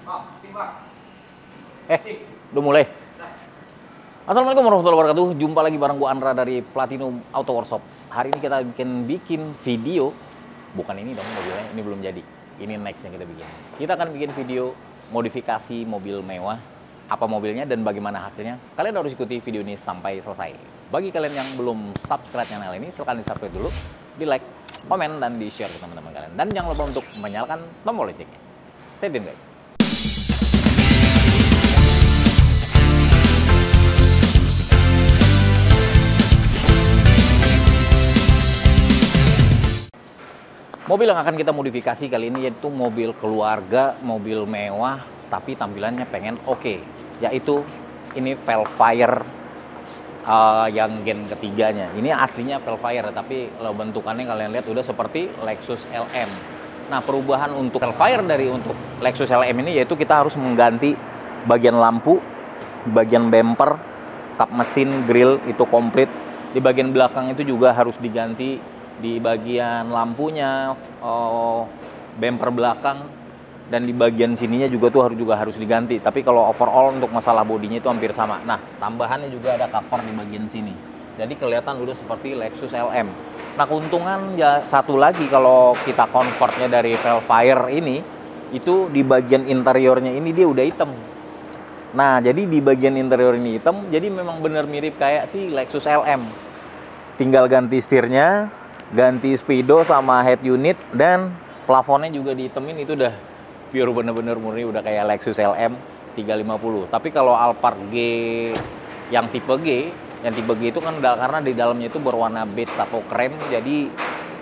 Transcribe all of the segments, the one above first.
Udah mulai. Assalamualaikum warahmatullahi wabarakatuh. Jumpa lagi bareng gua Andra dari Platinum Auto Workshop. Hari ini kita bikin video. Bukan ini dong mobilnya, ini belum jadi. Ini next yang kita bikin. Kita akan bikin video modifikasi mobil mewah. Apa mobilnya dan bagaimana hasilnya? Kalian harus ikuti video ini sampai selesai. Bagi kalian yang belum subscribe channel ini, silahkan di subscribe dulu, di like, komen, dan di share ke teman-teman kalian. Dan jangan lupa untuk menyalakan tombol loncengnya. Stay tune guys. Mobil yang akan kita modifikasi kali ini yaitu mobil keluarga, mobil mewah, tapi tampilannya pengen oke. Yaitu ini Velfire yang gen ketiganya. Ini aslinya Velfire, tapi kalau bentukannya kalian lihat udah seperti Lexus LM. Nah, perubahan untuk Velfire untuk Lexus LM ini yaitu kita harus mengganti bagian lampu, bagian bumper, kap mesin, grill itu komplit. Di bagian belakang itu juga harus diganti. Di bagian lampunya, bumper belakang, dan di bagian sininya juga harus diganti. Tapi kalau overall untuk masalah bodinya itu hampir sama. Nah, tambahannya juga ada cover di bagian sini. Jadi kelihatan udah seperti Lexus LM. Nah, keuntungan ya satu lagi kalau kita convertnya dari Velfire ini, itu di bagian interiornya ini dia udah hitam. Nah, jadi di bagian interior ini hitam, jadi memang bener mirip kayak si Lexus LM. Tinggal ganti setirnya, ganti speedo sama head unit, dan plafonnya juga dihitemin. Itu udah pure bener-bener murni, udah kayak Lexus LM 350. Tapi kalau Alphard G yang tipe G itu kan karena di dalamnya itu berwarna beige atau krem, jadi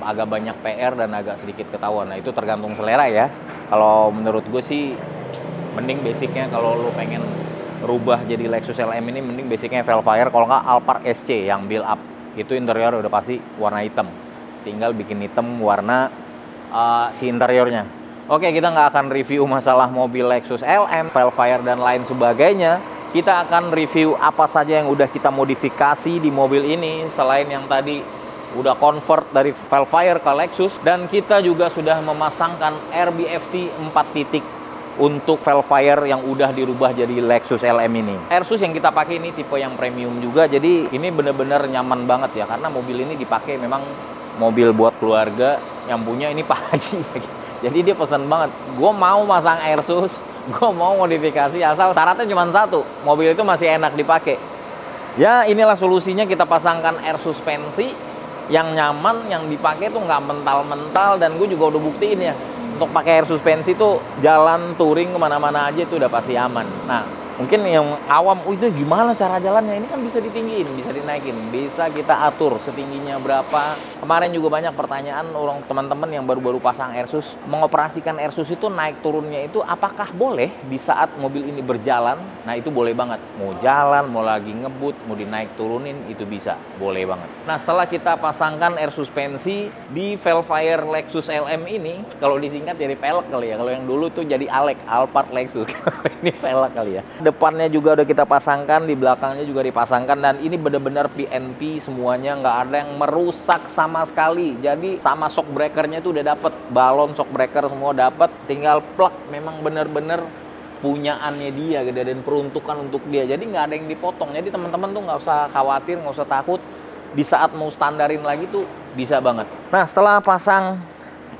agak banyak PR dan agak sedikit ketahuan. Nah, itu tergantung selera ya. Kalau menurut gue sih mending basicnya, kalau lo pengen rubah jadi Lexus LM ini, mending basicnya Velfire. Kalau nggak Alphard SC yang build up, itu interior udah pasti warna hitam. Tinggal bikin hitam warna si interiornya. Oke, kita nggak akan review masalah mobil Lexus LM, Velfire, dan lain sebagainya. Kita akan review apa saja yang udah kita modifikasi di mobil ini, selain yang tadi udah convert dari Velfire ke Lexus. Dan kita juga sudah memasangkan RBFT 4 titik untuk Velfire yang udah dirubah jadi Lexus LM ini. Airsus yang kita pakai ini tipe yang premium juga, jadi ini bener-bener nyaman banget ya, karena mobil ini dipakai memang mobil buat keluarga yang punya ini Pak Haji. Jadi dia pesan banget, gue mau masang Airsus, gue mau modifikasi, asal syaratnya cuma satu, mobil itu masih enak dipakai. Ya, inilah solusinya, kita pasangkan air suspensi yang nyaman, yang dipakai tuh nggak mental-mental. Dan gue juga udah buktiin ya, untuk pakai air suspensi tuh jalan touring kemana-mana aja itu udah pasti aman. Nah, mungkin yang awam, itu gimana cara jalannya? Ini kan bisa ditinggiin, bisa dinaikin, bisa kita atur setingginya berapa. Kemarin juga banyak pertanyaan orang teman-teman yang baru-baru pasang Airsus, mengoperasikan Airsus itu naik turunnya itu apakah boleh di saat mobil ini berjalan? Nah, itu boleh banget. Mau jalan, mau lagi ngebut, mau dinaik turunin, itu bisa, boleh banget. Nah, setelah kita pasangkan air suspensi di Velfire Lexus LM ini, kalau disingkat jadi velg kali ya. Kalau yang dulu tuh jadi Alphard Lexus. Ini velg kali ya. Depannya juga udah kita pasangkan, di belakangnya juga dipasangkan, dan ini benar-benar PNP semuanya, nggak ada yang merusak sama sekali. Jadi sama shock breakernya itu udah dapet, balon shock breaker semua dapet, tinggal plug. Memang bener-bener punyaannya dia gitu, dan peruntukan untuk dia, jadi nggak ada yang dipotong. Jadi teman-teman tuh nggak usah khawatir, nggak usah takut, di saat mau standarin lagi tuh bisa banget. Nah, setelah pasang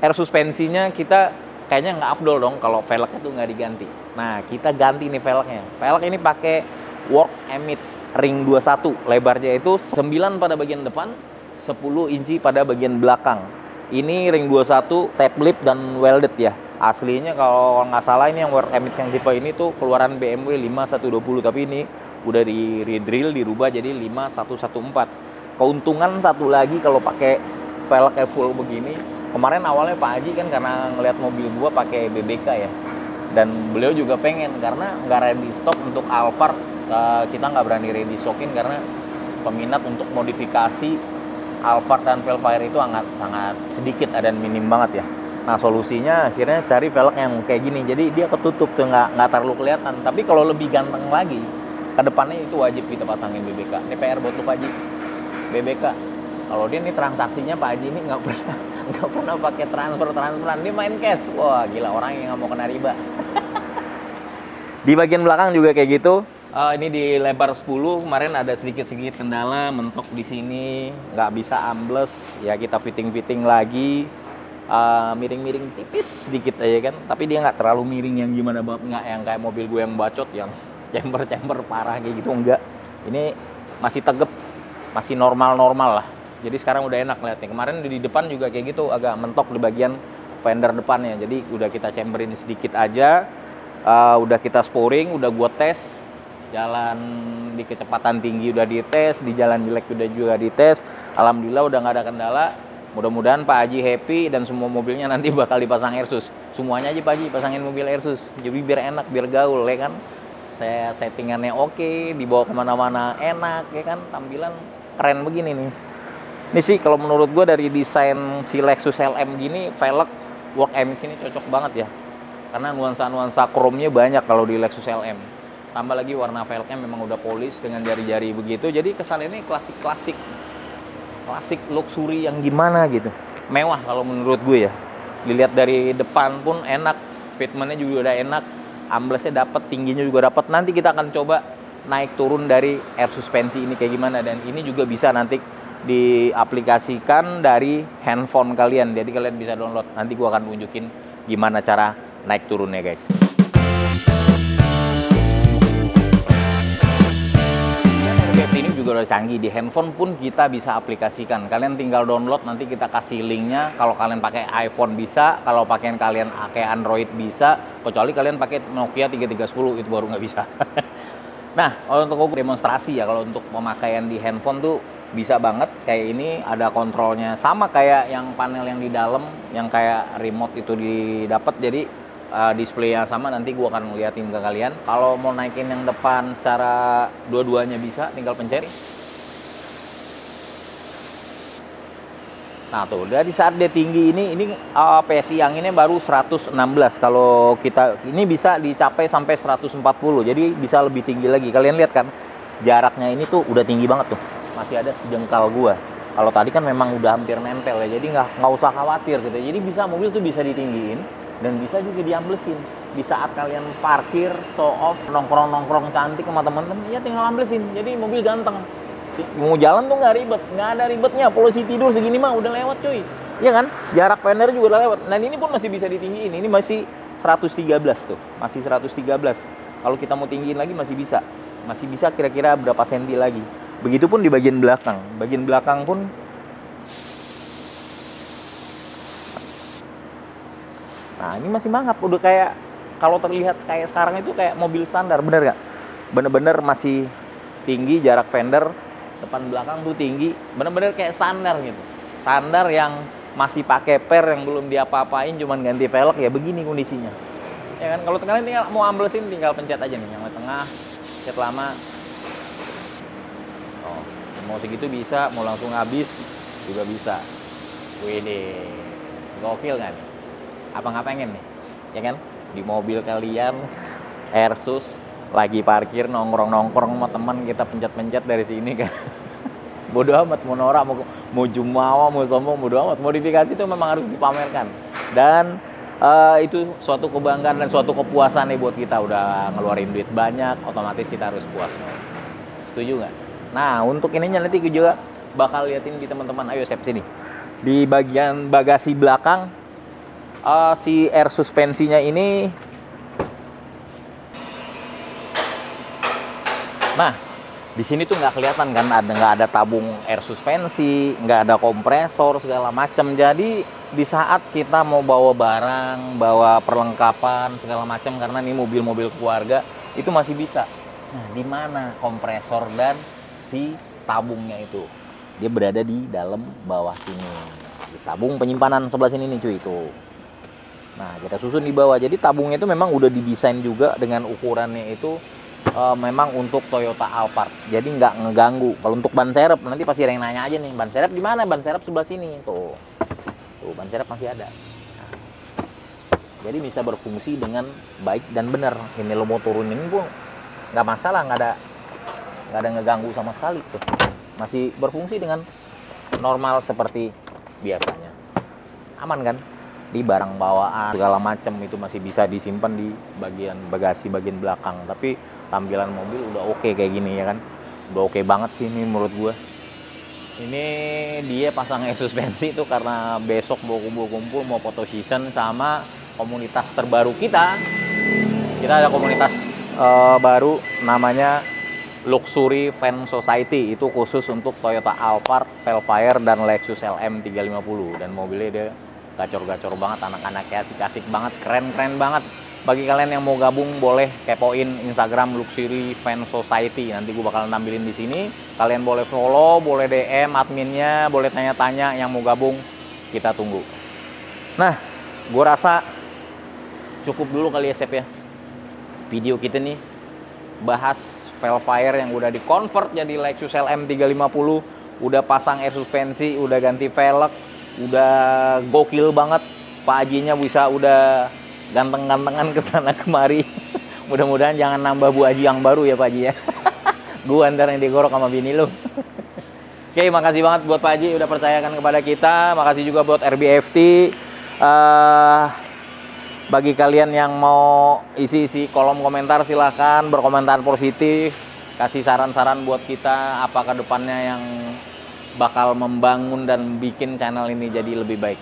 air suspensinya, kita kayaknya nggak afdol dong kalau velgnya tuh nggak diganti. Nah, kita ganti nih velgnya. Velg ini pakai Work Emits ring 21. Lebarnya itu 9 pada bagian depan, 10 inci pada bagian belakang. Ini ring 21 tape lip dan welded ya. Aslinya kalau nggak salah ini yang Work Emits yang tipe ini tuh keluaran BMW 5120, tapi ini udah di redrill, dirubah jadi 5114. Keuntungan satu lagi kalau pakai velg full begini, kemarin awalnya Pak Haji kan karena ngelihat mobil gua pakai BBK ya, dan beliau juga pengen, karena nggak ready stock untuk Alphard, kita nggak berani ready stockin karena peminat untuk modifikasi Alphard dan Velfire itu sangat sedikit dan minim banget ya. Nah, solusinya akhirnya cari velg yang kayak gini, jadi dia ketutup tuh, nggak terlalu kelihatan. Tapi kalau lebih ganteng lagi, ke depannya itu wajib kita pasangin BBK. Ini PR buat lu Pak Haji, BBK. Kalau dia nih transaksinya Pak Haji ini nggak pernah pakai transferan, dia main cash. Wah, gila, orang yang nggak mau kena riba. Di bagian belakang juga kayak gitu. Ini di lebar 10, kemarin ada sedikit-sedikit kendala, mentok di sini, nggak bisa ambles, ya kita fitting-fitting lagi, miring-miring tipis sedikit aja kan, tapi dia nggak terlalu miring yang gimana banget, nggak yang kayak mobil gue yang bacot, yang chamber-chamber parah kayak gitu, enggak. Ini masih tegep, masih normal-normal lah, jadi sekarang udah enak lihatnya. Kemarin di depan juga kayak gitu, agak mentok di bagian fender depannya, jadi udah kita chamberin sedikit aja, udah kita sporing, udah gua tes. Jalan di kecepatan tinggi udah dites, di jalan jelek udah juga dites. Alhamdulillah udah nggak ada kendala. Mudah-mudahan Pak Haji happy dan semua mobilnya nanti bakal dipasang Airsus. Semuanya aja Pak Haji pasangin mobil Airsus. Jadi biar enak, biar gaul ya kan. Saya settingannya oke, dibawa kemana-mana enak ya kan. Tampilan keren begini nih. Ini sih kalau menurut gue dari desain si Lexus LM gini, velg Work MX ini cocok banget ya. Karena nuansa-nuansa chrome-nya banyak kalau di Lexus LM. Tambah lagi warna velgnya memang udah polish dengan jari-jari begitu, jadi kesannya ini klasik luxury yang gimana gitu, mewah kalau menurut gue ya. Dilihat dari depan pun enak, fitmentnya juga udah enak, amblesnya dapat, tingginya juga dapat. Nanti kita akan coba naik turun dari air suspensi ini kayak gimana, dan ini juga bisa nanti diaplikasikan dari handphone kalian, jadi kalian bisa download. Nanti gue akan tunjukin gimana cara naik turunnya guys. Ini juga udah canggih, di handphone pun kita bisa aplikasikan. Kalian tinggal download, nanti kita kasih linknya. Kalau kalian pakai iPhone bisa, kalau pakaian kalian pakai Android bisa, kecuali kalian pakai Nokia 3310 itu baru nggak bisa. Nah, kalau untuk demonstrasi ya, kalau untuk pemakaian di handphone tuh bisa banget. Kayak ini ada kontrolnya, sama kayak yang panel yang di dalam, yang kayak remote itu didapat. Jadi display yang sama, nanti gua akan ngeliatin ke kalian. Kalau mau naikin yang depan secara dua-duanya bisa, tinggal pencet. Nah tuh, dari saat dia tinggi ini PSI anginnya baru 116. Kalau kita ini bisa dicapai sampai 140, jadi bisa lebih tinggi lagi. Kalian lihat kan, jaraknya ini tuh udah tinggi banget tuh, masih ada sejengkal gua. Kalau tadi kan memang udah hampir nempel ya, jadi nggak usah khawatir gitu. Jadi bisa, mobil tuh bisa ditinggiin dan bisa juga diamblesin. Di saat kalian parkir, show off, nongkrong-nongkrong cantik sama temen-temen, ya tinggal amblesin. Jadi mobil ganteng. Mau jalan tuh nggak ribet, nggak ada ribetnya. Polisi tidur segini mah udah lewat cuy. Iya kan? Jarak fender juga udah lewat. Dan ini pun masih bisa ditinggiin. Ini masih 113 tuh, masih 113. Kalau kita mau tinggiin lagi masih bisa. Masih bisa kira-kira berapa senti lagi. Begitupun di bagian belakang. Bagian belakang pun nah ini masih mangap, udah kayak kalau terlihat kayak sekarang itu kayak mobil standar, bener gak? Bener-bener masih tinggi, jarak fender depan belakang tuh tinggi, bener-bener kayak standar gitu. Standar yang masih pakai per, yang belum diapa-apain, cuman ganti velg, ya begini kondisinya. Ya kan, kalau kalian tinggal mau amblesin tinggal pencet aja nih, yang di tengah, pencet lama. Oh, mau segitu bisa, mau langsung habis juga bisa. Wede, gokil kan? Apa nggak pengen nih, ya kan? Di mobil kalian, Airsus, lagi parkir nongkrong sama teman, kita pencet-pencet dari sini kan. Bodo amat, mau norak, mau jumawa, mau sombong, bodo amat. Modifikasi itu memang harus dipamerkan. Dan itu suatu kebanggaan dan suatu kepuasan nih buat kita. Udah ngeluarin duit banyak, otomatis kita harus puas. Setuju nggak? Nah, untuk ininya nanti gue juga bakal liatin di teman-teman. Ayo Sep sini. Di bagian bagasi belakang, si air suspensinya ini, nah di sini tuh nggak kelihatan kan, nggak ada tabung air suspensi, nggak ada kompresor segala macam. Jadi di saat kita mau bawa barang, bawa perlengkapan segala macam, karena ini mobil-mobil keluarga, itu masih bisa. Nah, di mana kompresor dan si tabungnya itu? Dia berada di dalam bawah sini. Di tabung penyimpanan sebelah sini nih cuy, itu. Nah, kita susun di bawah. Jadi tabungnya itu memang udah didesain juga dengan ukurannya itu memang untuk Toyota Alphard. Jadi nggak ngeganggu. Kalau untuk ban serep, nanti pasti ada yang nanya aja nih, ban serep di mana? Ban serep sebelah sini. Tuh, ban serep masih ada. Nah, jadi bisa berfungsi dengan baik dan benar. Ini lo mau turunin pun nggak masalah, nggak ada ngeganggu sama sekali tuh. Masih berfungsi dengan normal seperti biasanya. Aman kan? di barang bawaan segala macam itu masih bisa disimpan di bagian bagasi bagian belakang. Tapi tampilan mobil udah oke kayak gini ya kan, udah oke banget sih ini menurut gue. Ini dia pasang air suspensi itu karena besok mau kumpul-kumpul, mau foto season sama komunitas terbaru kita. Kita ada komunitas baru namanya Luxury Fan Society, itu khusus untuk Toyota Alphard, Velfire, dan Lexus LM 350. Dan mobilnya dia gacor-gacor banget, anak-anaknya asik-asik banget, keren-keren banget. Bagi kalian yang mau gabung boleh kepoin Instagram Luxury Fan Society. Nanti gue bakal nampilin di sini. Kalian boleh follow, boleh DM adminnya, boleh tanya-tanya yang mau gabung. Kita tunggu. Nah, gue rasa cukup dulu kali ya, Sep ya. Video kita nih bahas Velfire yang udah di-convert jadi Lexus LM 350. Udah pasang air suspensi, udah ganti velg, udah gokil banget. Pak Hajinya bisa udah ganteng-gantengan kesana kemari. Mudah-mudahan jangan nambah Bu Haji yang baru ya Pak Haji ya. Gua ntar yang digorok sama bini lu. Oke, makasih banget buat Pak Haji udah percayakan kepada kita. Makasih juga buat RBFT. Bagi kalian yang mau isi-isi kolom komentar, silahkan berkomentar positif, kasih saran-saran buat kita apa ke depannya yang bakal membangun dan bikin channel ini jadi lebih baik.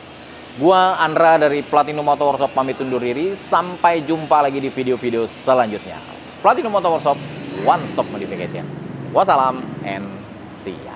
Gua Andra dari Platinum Motor Workshop pamit undur diri. Sampai jumpa lagi di video-video selanjutnya. Platinum Motor Workshop, one stop modification. Wassalam and see ya.